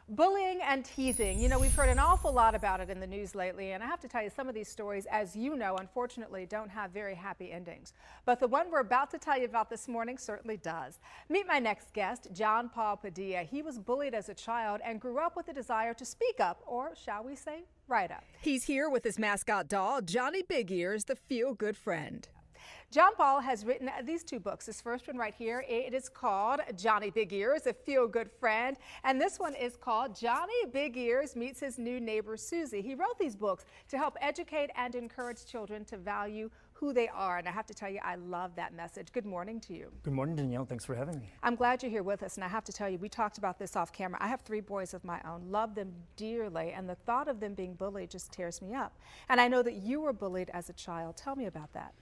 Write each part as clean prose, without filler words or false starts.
Bullying and teasing. You know, we've heard an awful lot about it in the news lately, and I have to tell you, some of these stories, as you know, unfortunately, don't have very happy endings. But the one we're about to tell you about this morning certainly does. Meet my next guest, John Paul Padilla. He was bullied as a child and grew up with a desire to speak up, or shall we say, right up. He's here with his mascot doll, Johnny Big Ears, the feel-good friend. John Paul has written these two books. This first one right here, it is called Johnny Big Ears, a feel-good friend. And this one is called Johnny Big Ears Meets His New Neighbor Susie. He wrote these books to help educate and encourage children to value who they are. And I have to tell you, I love that message. Good morning to you. Good morning, Danielle. Thanks for having me. I'm glad you're here with us. And I have to tell you, we talked about this off camera. I have 3 boys of my own, love them dearly. And the thought of them being bullied just tears me up. And I know that you were bullied as a child. Tell me about that.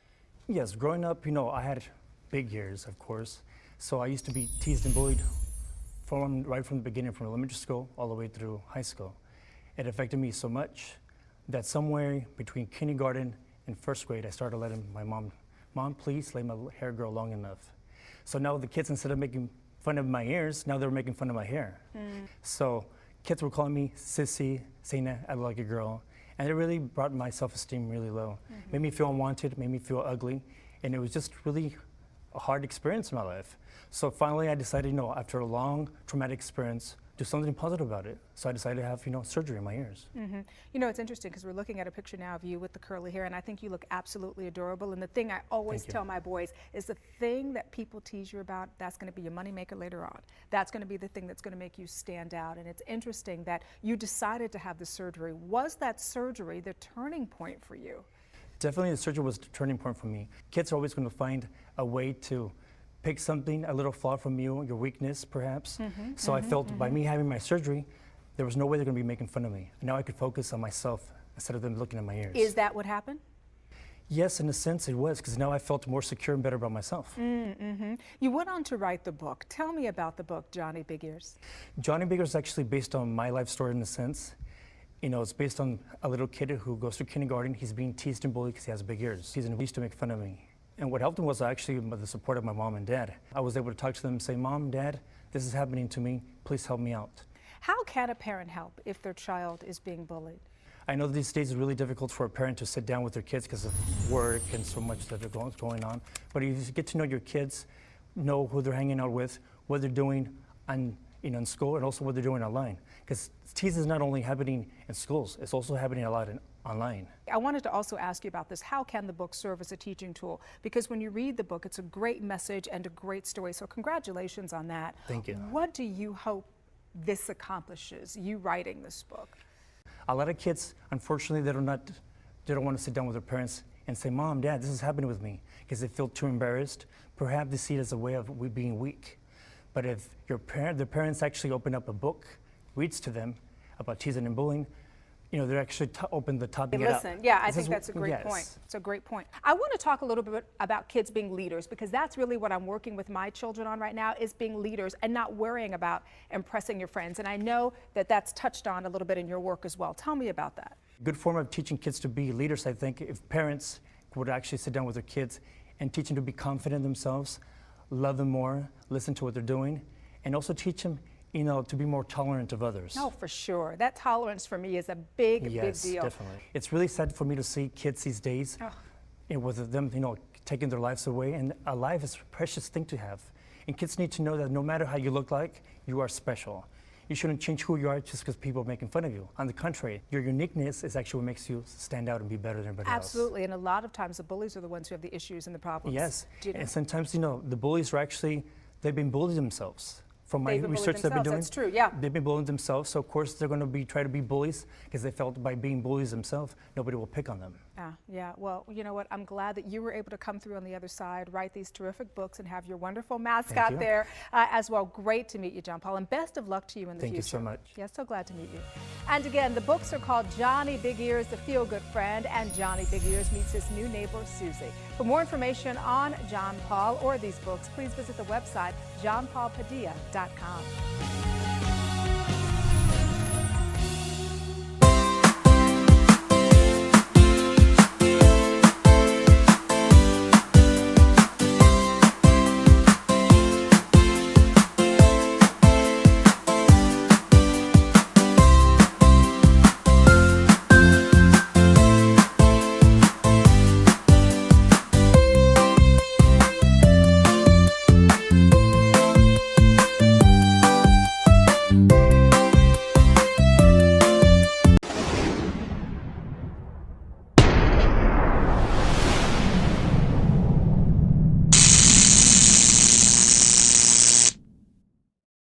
Yes, growing up, I had big ears, of course. So I used to be teased and bullied right from the beginning, from elementary school all the way through high school. It affected me so much that somewhere between kindergarten and first grade, I started letting my mom, please let my hair grow long enough. So now the kids, instead of making fun of my ears, now they're making fun of my hair. So kids were calling me sissy, saying that I look like a girl. And it really brought my self-esteem really low. Made me feel unwanted, made me feel ugly, and it was just really a hard experience in my life. So finally I decided, after a long traumatic experience, do something positive about it. So I decided to have, surgery in my ears. You know, it's interesting because we're looking at a picture now of you with the curly hair, and I think you look absolutely adorable. And the thing I always tell my boys is the thing that people tease you about, that's going to be your moneymaker later on. That's going to be the thing that's going to make you stand out. And it's interesting that you decided to have the surgery. Was that surgery the turning point for you? Definitely the surgery was the turning point for me. Kids are always going to find a way to pick something, a little flaw from you, your weakness perhaps. So I felt by me having my surgery, there was no way they're going to be making fun of me. And now I could focus on myself instead of them looking at my ears. Is that what happened? Yes, in a sense it was, because now I felt more secure and better about myself. You went on to write the book. Tell me about the book, Johnny Big Ears. Johnny Big Ears is actually based on my life story in a sense. It's based on a little kid who goes through kindergarten. He's being teased and bullied because he has big ears. He used to make fun of me. And what helped him was actually the support of my mom and dad. I was able to talk to them and say, Mom, Dad, this is happening to me. Please help me out. How can a parent help if their child is being bullied? I know these days it's really difficult for a parent to sit down with their kids because of work and so much that is going on. But if you get to know your kids, know who they're hanging out with, what they're doing in school, and also what they're doing online. Because teasing is not only happening in schools, it's also happening a lot online. I wanted to also ask you about this. How can the book serve as a teaching tool? Because when you read the book, it's a great message and a great story. So congratulations on that. Thank you. What do you hope this accomplishes, you writing this book? A lot of kids, unfortunately, they don't want to sit down with their parents and say, Mom, Dad, this is happening with me, because they feel too embarrassed. Perhaps they see it as a way of being weak. But if their parents actually open up a book, reads to them about teasing and bullying, they're actually open to topping it up. Listen, yeah, I think that's a great point. It's a great point. I want to talk a little bit about kids being leaders, because that's really what I'm working with my children on right now, is being leaders and not worrying about impressing your friends. And I know that that's touched on a little bit in your work as well. Tell me about that. A good form of teaching kids to be leaders, I think, if parents would actually sit down with their kids and teach them to be confident in themselves, love them more, listen to what they're doing, and also teach them to be more tolerant of others. No, for sure. That tolerance for me is a big deal. Yes, definitely. It's really sad for me to see kids these days, with them, taking their lives away. And a life is a precious thing to have. And kids need to know that no matter how you look like, you are special. You shouldn't change who you are just because people are making fun of you. On the contrary, your uniqueness is actually what makes you stand out and be better than everybody else. Absolutely, and a lot of times the bullies are the ones who have the issues and the problems. Yes, and sometimes, the bullies are actually, they've been bullied themselves. From my research they've been doing. That's true, yeah. They've been bullying themselves, so of course they're going to try to be bullies, because they felt by being bullies themselves, nobody will pick on them. Yeah, well, you know what, I'm glad that you were able to come through on the other side, write these terrific books, and have your wonderful mascot there as well. Great to meet you, John Paul, and best of luck to you in the future. Thank you so much. Yeah, so glad to meet you. And again, the books are called Johnny Big Ears, the Feel-Good Friend, and Johnny Big Ears Meets His New Neighbor Susie. For more information on John Paul or these books, please visit the website johnpaulpadilla.com.